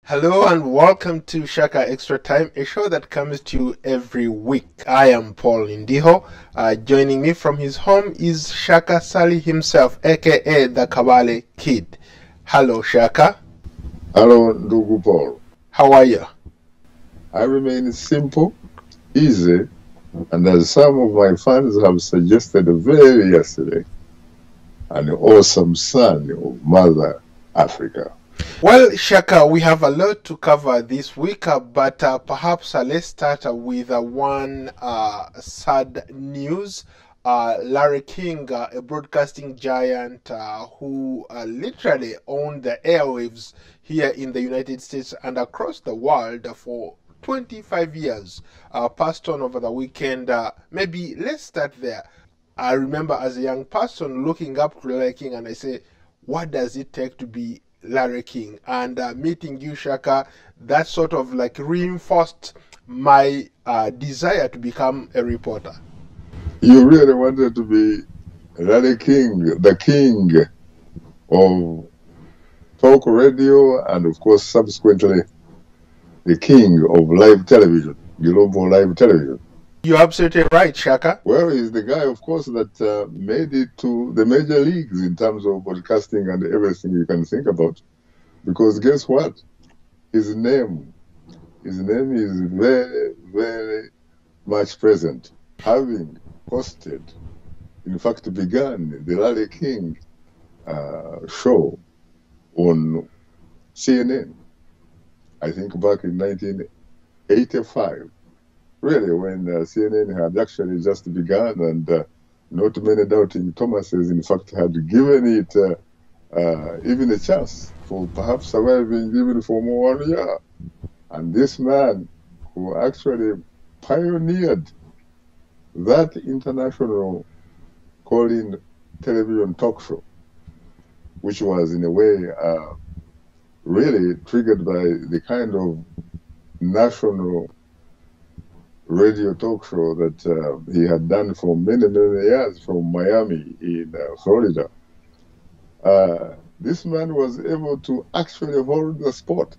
Hello and welcome to Shaka Extra Time, a show that comes to you every week. I am Paul Ndiho. Joining me from his home is Shaka Ssali himself, aka the Kabale Kid. Hello, Shaka. Hello, Ndugu Paul. How are you? I remain simple, easy, and as some of my fans have suggested very yesterday, an awesome son of Mother Africa. Well, Shaka, we have a lot to cover this week, but perhaps let's start with one sad news. Larry King, a broadcasting giant who literally owned the airwaves here in the United States and across the world for 25 years, passed on over the weekend. Maybe let's start there. I remember as a young person looking up to Larry King and I say, what does it take to be Larry King? And meeting you, Shaka, that sort of like reinforced my desire to become a reporter. You really wanted to be Larry King, the king of talk radio, and of course, subsequently, the king of live television, global live television. You're absolutely right, Shaka. Well, he's the guy, of course, that made it to the major leagues in terms of broadcasting and everything you can think about. Because guess what? His name is very, very much present. Having hosted, in fact, began the Larry King show on CNN, I think back in 1985. Really, when CNN had actually just begun, and not many doubting Thomases, in fact, had given it even a chance for perhaps surviving even for more 1 year. And this man who actually pioneered that international call-in television talk show, which was in a way really triggered by the kind of national radio talk show that he had done for many, many years from Miami in Florida. This man was able to actually hold the spot,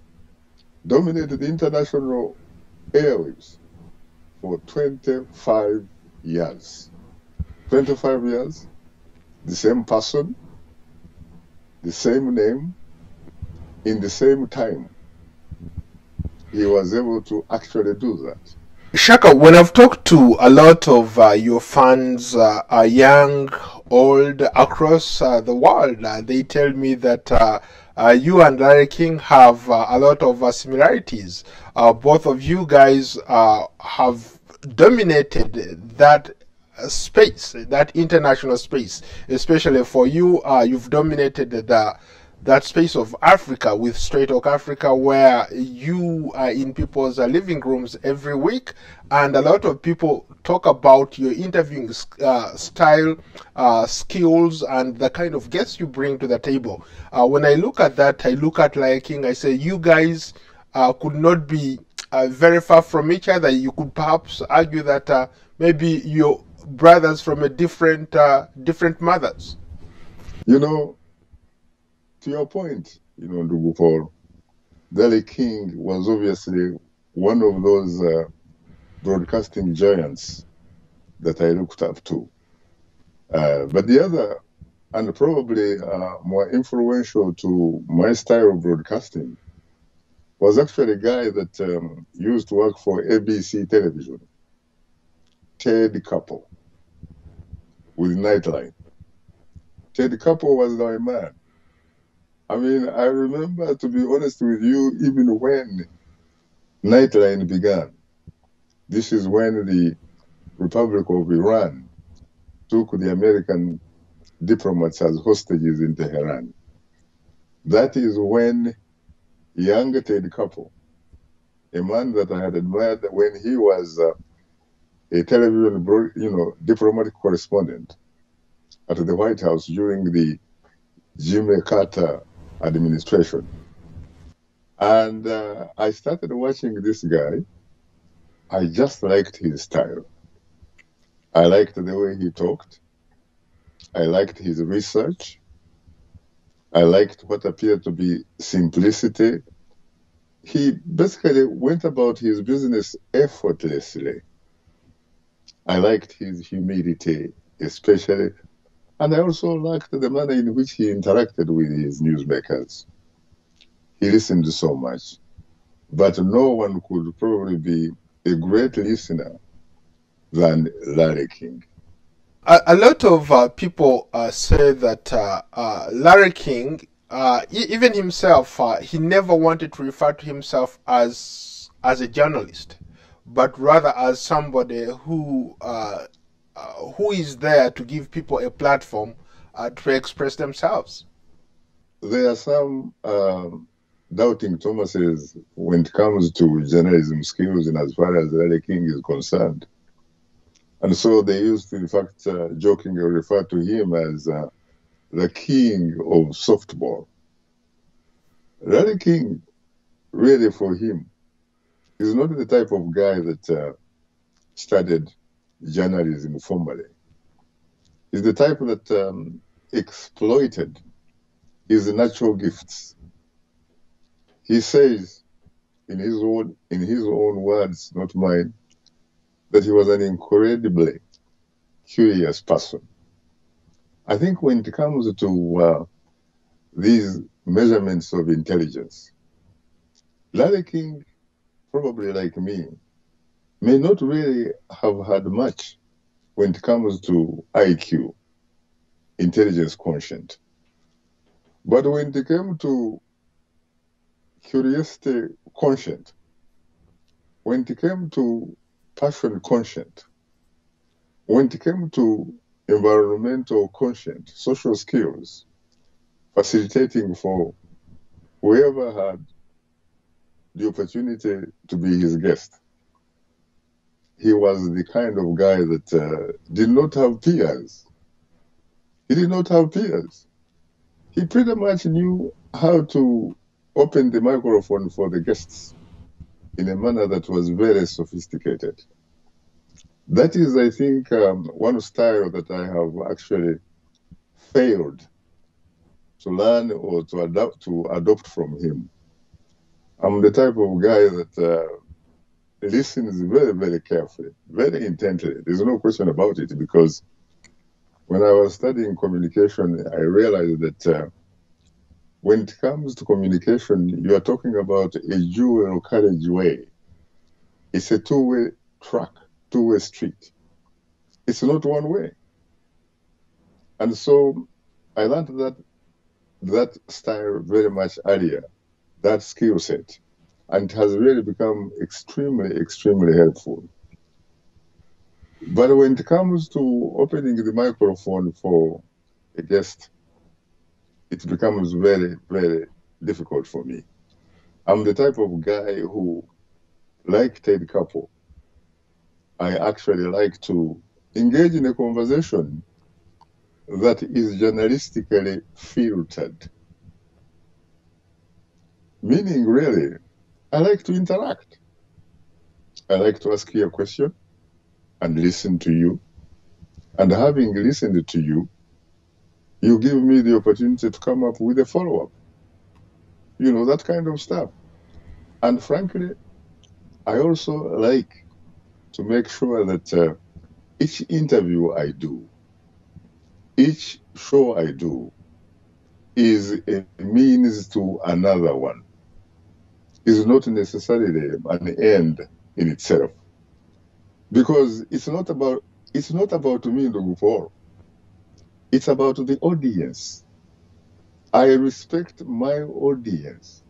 dominated the international airwaves for 25 years. 25 years, the same person, the same name, in the same time. He was able to actually do that. Shaka, when I've talked to a lot of your fans, young, old, across the world, they tell me that you and Larry King have a lot of similarities. Both of you guys have dominated that space, that international space. Especially for you, you've dominated that space of Africa with Straight Talk Africa, where you are in people's living rooms every week, and a lot of people talk about your interviewing style, skills, and the kind of guests you bring to the table. When I look at that, I look at Larry King, I say, you guys could not be very far from each other. You could perhaps argue that maybe you're brothers from a different mothers. You know, to your point, Ndugu Paul, Larry King was obviously one of those broadcasting giants that I looked up to. But the other, and probably more influential to my style of broadcasting, was actually a guy that used to work for ABC television, Ted Couple, with Nightline. Ted Couple was my man. I mean, I remember, to be honest with you, even when Nightline began. This is when the Republic of Iran took the American diplomats as hostages in Tehran. That is when young Ted Couple, a man that I had admired when he was a television, diplomatic correspondent at the White House during the Jimmy Carter administration. And I started watching this guy. I just liked his style. I liked the way he talked. I liked his research. I liked what appeared to be simplicity He basically went about his business effortlessly. I liked his humility, especially, and I also liked the manner in which he interacted with his newsmakers. He listened so much, but no one could probably be a great listener than Larry King. A lot of people say that Larry King, even himself, he never wanted to refer to himself as a journalist, but rather as somebody who is there to give people a platform to express themselves. There are some doubting Thomases when it comes to journalism skills and as far as Larry King is concerned. And so they used to, in fact, jokingly refer to him as the king of softball. Larry King, really for him, is not the type of guy that studied journalism formally. He's the type that exploited his natural gifts. He says, in his own words, not mine, that he was an incredibly curious person. I think when it comes to these measurements of intelligence, Larry King, probably like me, may not really have had much when it comes to IQ, intelligence quotient. But when it came to curiosity quotient, when it came to passion quotient, when it came to environmental quotient, social skills, facilitating for whoever had the opportunity to be his guest, he was the kind of guy that did not have peers. He did not have peers. He pretty much knew how to open the microphone for the guests in a manner that was very sophisticated. That is, I think, one style that I have actually failed to learn or to adopt from him. I'm the type of guy that listens very, very carefully, very intently. There's no question about it, because when I was studying communication, I realized that when it comes to communication, you are talking about a dual carriageway. It's a two-way track, two-way street. It's not one way. And so I learned that style very much earlier, that skill set, and it has really become extremely, extremely helpful. But when it comes to opening the microphone for a guest, it becomes very, very difficult for me. I'm the type of guy who, like Ted Kapo, I actually like to engage in a conversation that is journalistically filtered. Meaning, really, I like to interact. I like to ask you a question and listen to you. And having listened to you, you give me the opportunity to come up with a follow-up. You know, that kind of stuff. And frankly, I also like to make sure that each interview I do, each show I do, is a means to another one. Is not necessarily an end in itself. Because it's not about me, Ndugu. It's about the audience. I respect my audience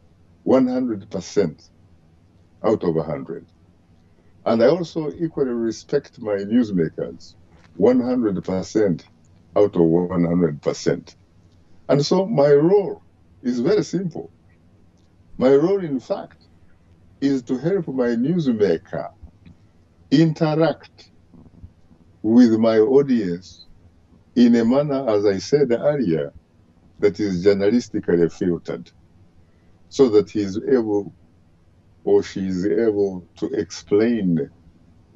100% out of 100. And I also equally respect my newsmakers 100% out of 100%. And so my role is very simple. My role, in fact, is to help my newsmaker interact with my audience in a manner, as I said earlier, that is journalistically filtered, so that he is able or she is able to explain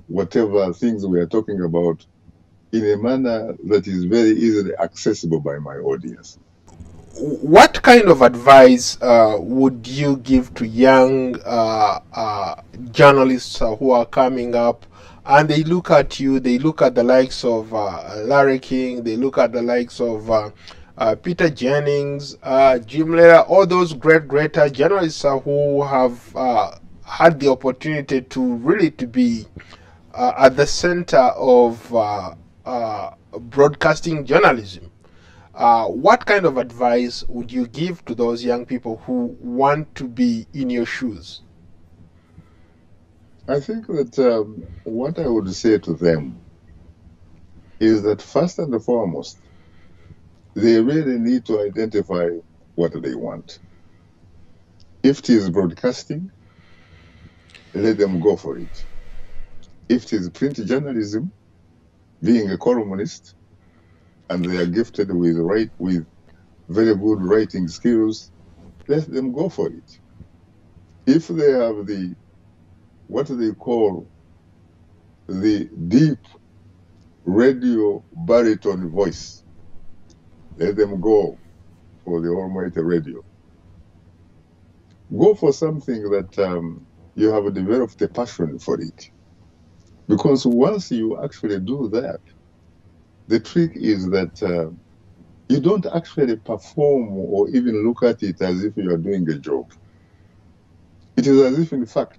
whatever things we are talking about in a manner that is very easily accessible by my audience. what kind of advice would you give to young journalists who are coming up, and they look at you, they look at the likes of Larry King, they look at the likes of Peter Jennings, Jim Lehrer, all those great journalists who have had the opportunity to really to be at the center of broadcasting journalism? What kind of advice would you give to those young people who want to be in your shoes? I think that what I would say to them is that first and foremost, they really need to identify what they want. If it is broadcasting, let them go for it. If it is print journalism, being a columnist, and they are gifted with very good writing skills, let them go for it. If they have what they call the deep radio baritone voice, let them go for the almighty radio. Go for something that you have developed a passion for it. Because once you actually do that, the trick is that you don't actually perform or even look at it as if you are doing a job. It is as if, in fact,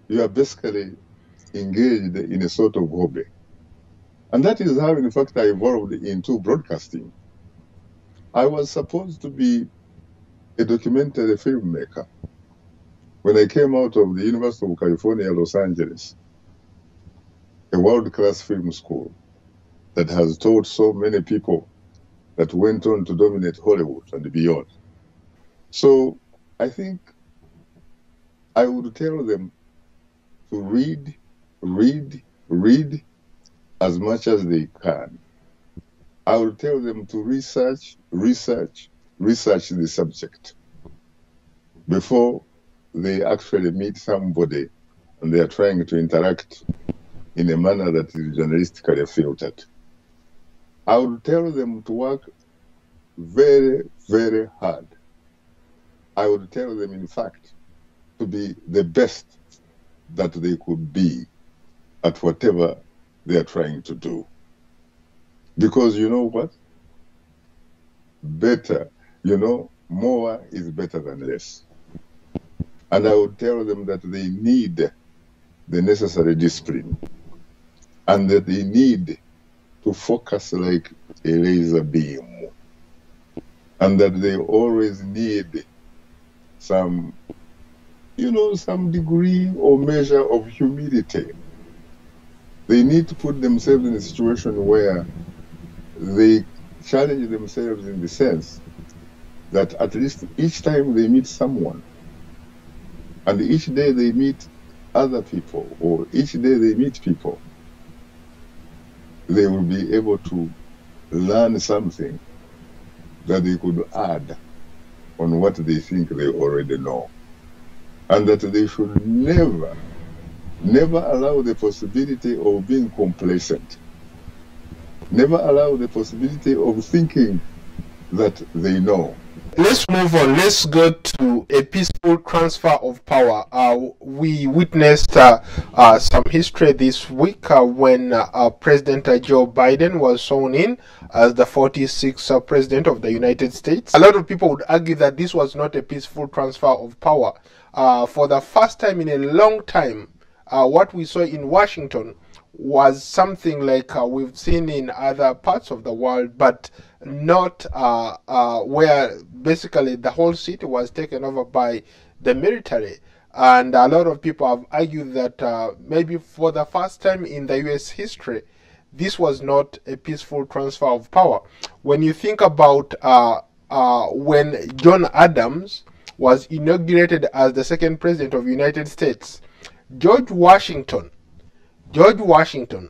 you are basically engaged in a sort of hobby. And that is how, in fact, I evolved into broadcasting. I was supposed to be a documentary filmmaker when I came out of the University of California, Los Angeles, a world-class film school that has taught so many people that went on to dominate Hollywood and beyond. So I think I would tell them to read as much as they can. I would tell them to research the subject before they actually meet somebody and they are trying to interact in a manner that is journalistically filtered. I would tell them to work very hard. I would tell them, in fact, to be the best that they could be at whatever they are trying to do. Because you know what? More is better than less. And I would tell them that they need the necessary discipline and that they need to focus like a laser beam, and that they always need some degree or measure of humility. They need to put themselves in a situation where they challenge themselves in the sense that at least each time they meet someone, and each day they meet other people, or each day they meet people, they will be able to learn something that they could add on what they think they already know. And that they should never allow the possibility of being complacent. Never allow the possibility of thinking that they know. Let's move on. Let's go to a peaceful transfer of power. We witnessed some history this week when President Joe Biden was sworn in as the 46th President of the United States. A lot of people would argue that this was not a peaceful transfer of power. For the first time in a long time, what we saw in Washington was something like we've seen in other parts of the world, but not where basically the whole city was taken over by the military. And a lot of people have argued that maybe for the first time in the US history, this was not a peaceful transfer of power. When you think about when John Adams was inaugurated as the second president of the United States, George Washington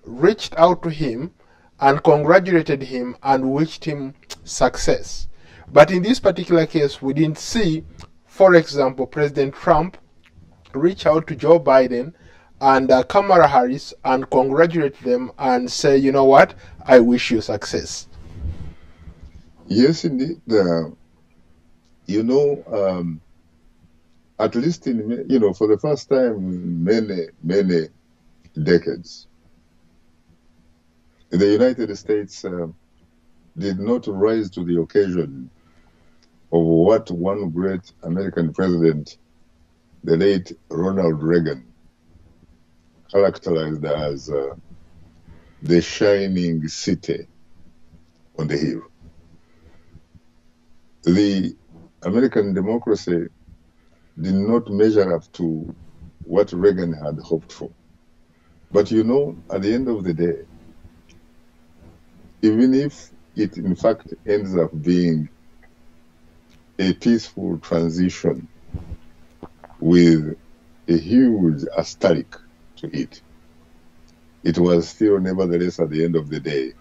reached out to him and congratulated him and wished him success. But in this particular case, we didn't see, for example, President Trump reach out to Joe Biden and Kamala Harris and congratulate them and say, you know what, I wish you success. Yes, indeed. You know, at least for the first time in many decades, the United States did not rise to the occasion of what one great American president, the late Ronald Reagan, characterized as the shining city on the hill. The American democracy did not measure up to what Reagan had hoped for. But at the end of the day, even if it in fact ends up being a peaceful transition with a huge asterisk to it, it was still nevertheless at the end of the day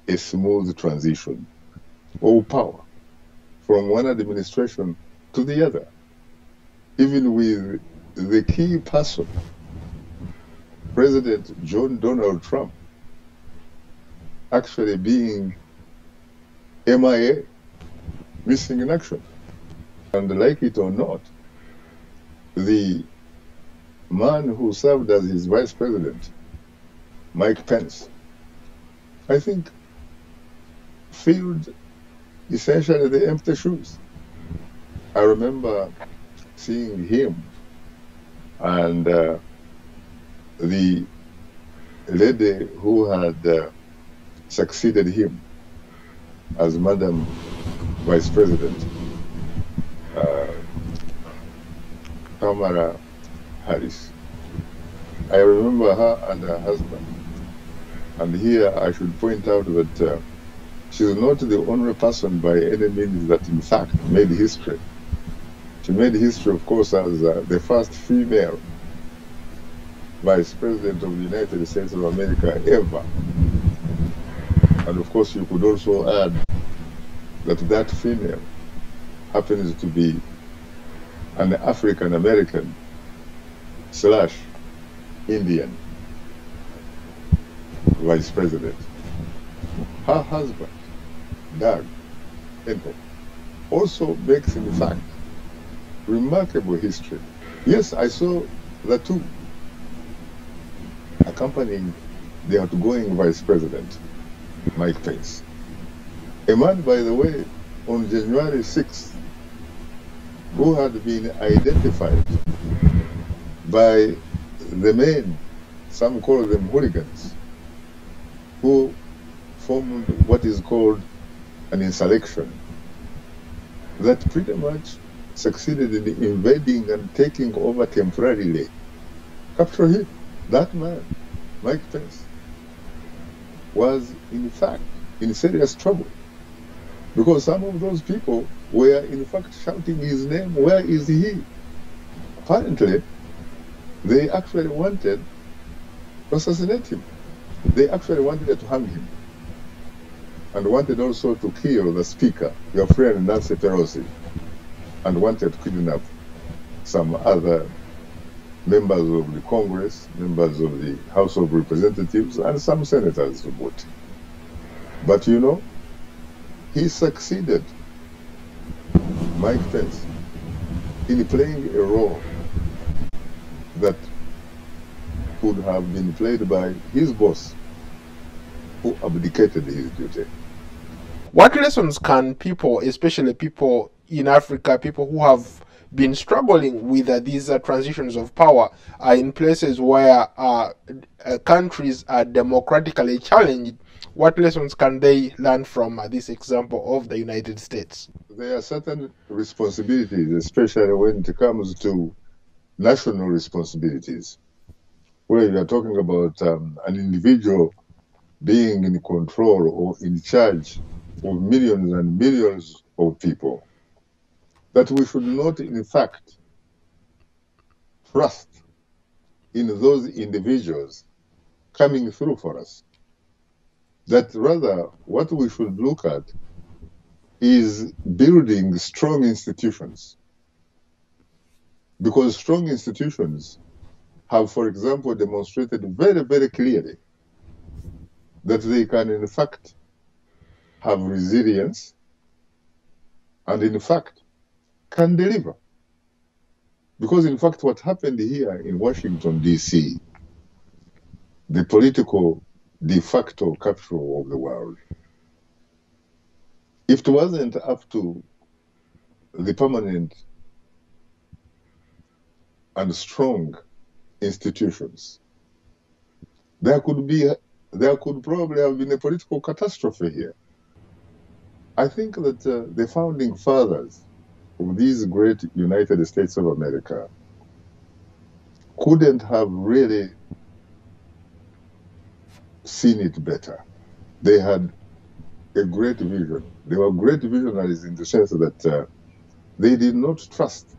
a smooth transition of power from one administration to the other, even with the key person, President John Donald Trump, actually being MIA, missing in action. And like it or not, the man who served as his vice president, Mike Pence, I think filled essentially the empty shoes. I remember seeing him and the lady who had succeeded him as Madam Vice President, Kamala Harris. I remember her and her husband. And here I should point out that she's not the only person by any means that in fact made history. She made history, of course, as the first female Vice President of the United States of America ever. And of course, you could also add that that female happens to be an African American / Indian Vice President. Her husband, Doug Ento, also makes, in fact, remarkable history. Yes, I saw the two accompanying the outgoing Vice President, Mike Pence. A man, by the way, on January 6th, who had been identified by the men, some call them hooligans, who formed what is called an insurrection that pretty much succeeded in invading and taking over temporarily. Capture him. That man, Mike Pence, was in fact in serious trouble because some of those people were in fact shouting his name, where is he? Apparently, they actually wanted to assassinate him. They actually wanted to hang him and wanted also to kill the speaker, your friend Nancy Pelosi, and wanted to kidnap some other members of the Congress, members of the House of Representatives, and some senators to vote. But he succeeded, Mike Pence, in playing a role that could have been played by his boss, who abdicated his duty. What lessons can people, especially people in Africa, people who have been struggling with these transitions of power, in places where countries are democratically challenged, what lessons can they learn from this example of the United States? There are certain responsibilities, especially when it comes to national responsibilities, where you are talking about an individual being in control or in charge of millions and millions of people, that we should not, in fact, trust in those individuals coming through for us. That rather, what we should look at is building strong institutions. Because strong institutions have, for example, demonstrated very, very clearly that they can, in fact, have resilience, and in fact can deliver. Because in fact what happened here in Washington, D.C., the political de facto capital of the world, if it wasn't up to the permanent and strong institutions, there could probably have been a political catastrophe here. I think that the founding fathers of these great United States of America couldn't have really seen it better. They had a great vision. They were great visionaries in the sense that they did not trust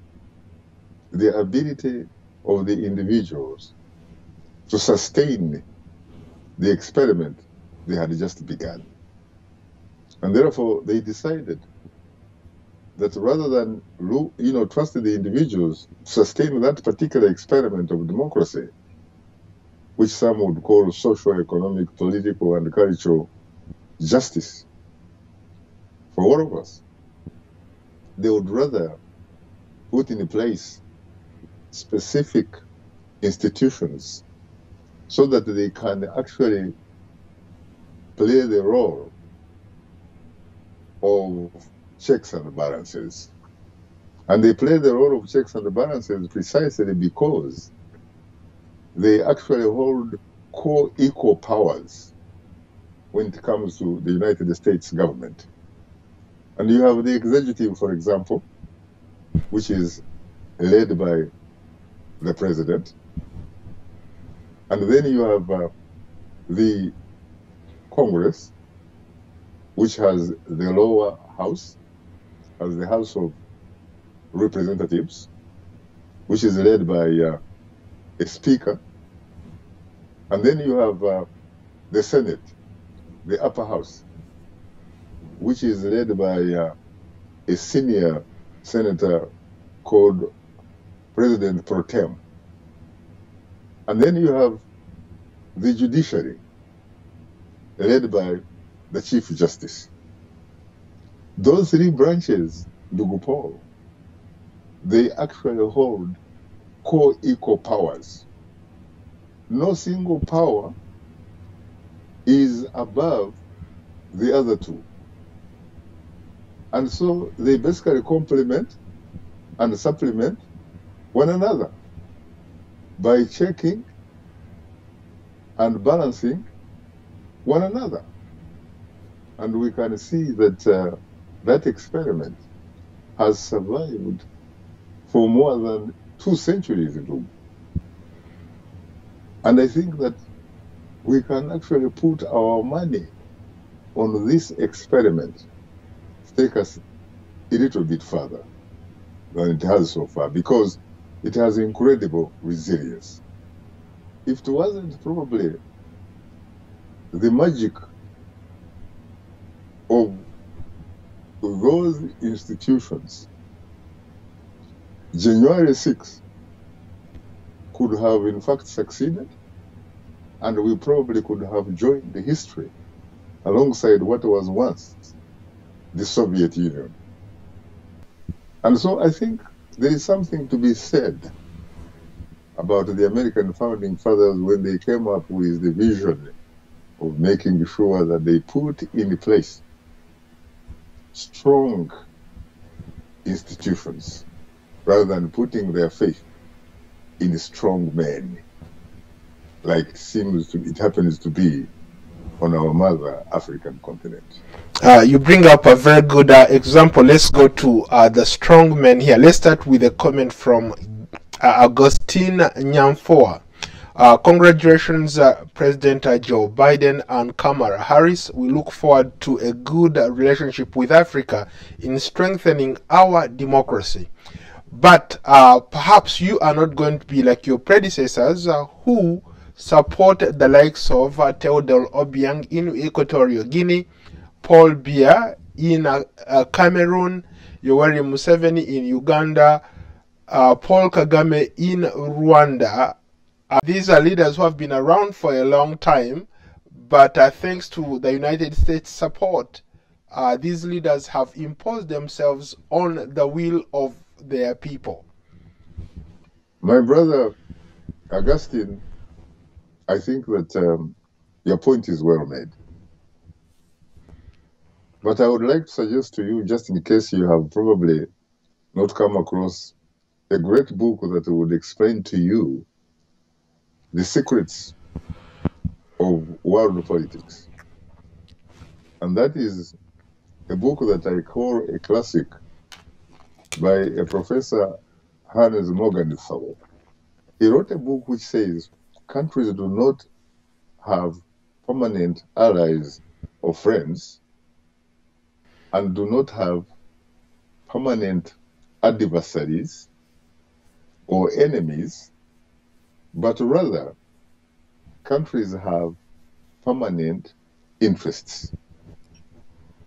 the ability of the individuals to sustain the experiment they had just begun. And therefore, they decided that rather than trust the individuals to sustain that particular experiment of democracy, which some would call social, economic, political, and cultural justice for all of us, they would rather put in place specific institutions so that they can actually play the role of checks and balances. And they play the role of checks and balances precisely because they actually hold co-equal powers when it comes to the United States government. And you have the executive, for example, which is led by the president. And then you have the Congress, which has the lower house, as the House of Representatives, which is led by a speaker. And then you have the Senate, the upper house, which is led by a senior senator called President Pro Tem. And then you have the judiciary, led by the Chief Justice. Those three branches, Ndugu Paul, they actually hold co-equal powers. No single power is above the other two. And so they basically complement and supplement one another by checking and balancing one another. And we can see that that experiment has survived for more than 2 centuries ago. And I think that we can actually put our money on this experiment to take us a little bit further than it has so far, because it has incredible resilience. If it wasn't probably the magic of those institutions, January 6th could have in fact succeeded, and we probably could have joined the history alongside what was once the Soviet Union. And so I think there is something to be said about the American founding fathers when they came up with the vision of making sure that they put in place strong institutions rather than putting their faith in strong men, like it happens to be on our mother African continent. You bring up a very good example. Let's go to the strong men here. Let's start with a comment from Augustine Nyamfoa. Congratulations, President Joe Biden and Kamala Harris. We look forward to a good relationship with Africa in strengthening our democracy. But perhaps you are not going to be like your predecessors who support the likes of Theodore Obiang in Equatorial Guinea, Paul Biya in Cameroon, Yoweri Museveni in Uganda, Paul Kagame in Rwanda. These are leaders who have been around for a long time, but thanks to the United States support, these leaders have imposed themselves on the will of their people. My brother Augustine, I think that your point is well made. But I would like to suggest to you, just in case you have probably not come across a great book that would explain to you the secrets of world politics. And that is a book that I call a classic by a professor, Hannes Morgenthau. He wrote a book which says countries do not have permanent allies or friends and do not have permanent adversaries or enemies, but rather countries have permanent interests.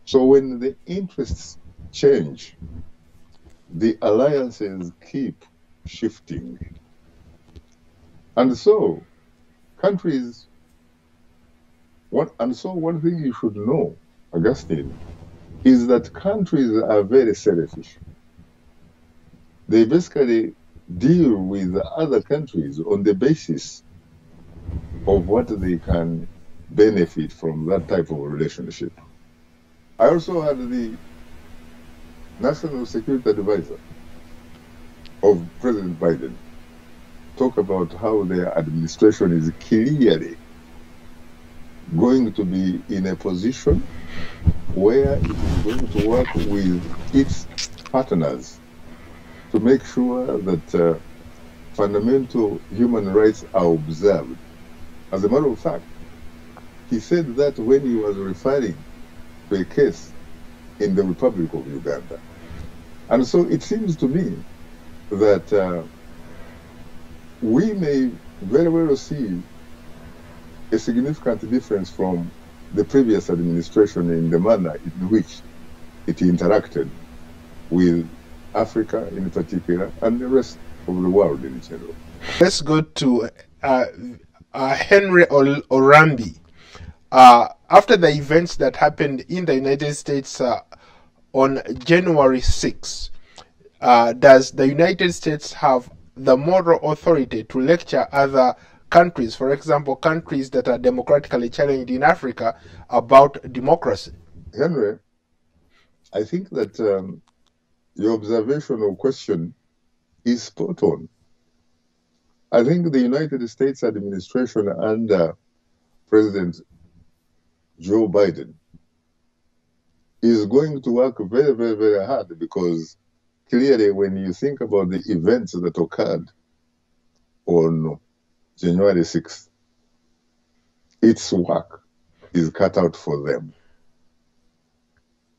So when the interests change, the alliances keep shifting. And so countries, one thing you should know, Augustine, is that countries are very selfish. They basically deal with other countries on the basis of what they can benefit from that type of relationship. I also had the National Security Advisor of President Biden talk about how their administration is clearly going to be in a position where it is going to work with its partners to make sure that fundamental human rights are observed. As a matter of fact, he said that when he was referring to a case in the Republic of Uganda. And so it seems to me that we may very well see a significant difference from the previous administration in the manner in which it interacted with Africa in particular and the rest of the world in general. Let's go to Henry Orambi. After the events that happened in the United States on January 6, does the United States have the moral authority to lecture other countries, for example, countries that are democratically challenged in Africa, about democracy? Henry, I think that your observation or question is spot on. I think the United States administration under President Joe Biden is going to work very, very, very hard, because clearly when you think about the events that occurred on January 6th, its work is cut out for them.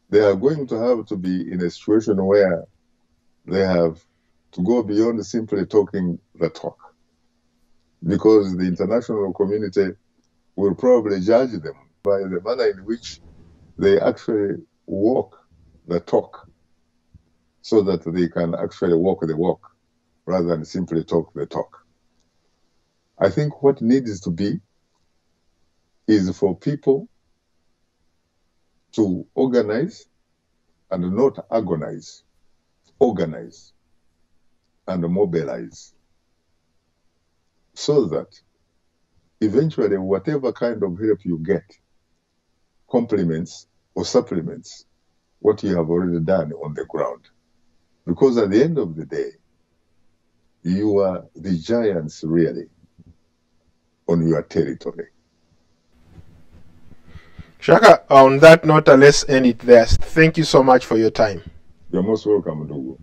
They are going to have to be in a situation where they have to go beyond simply talking the talk, because the international community will probably judge them by the manner in which they actually walk the talk, so that they can actually walk the walk rather than simply talk the talk. I think what needs to be is for people to organize and not agonize, organize and mobilize, so that eventually whatever kind of help you get complements or supplements what you have already done on the ground. Because at the end of the day, you are the giants really on your territory. Shaka, on that note, let's end it there. Thank you so much for your time. You're most welcome, Ndiho.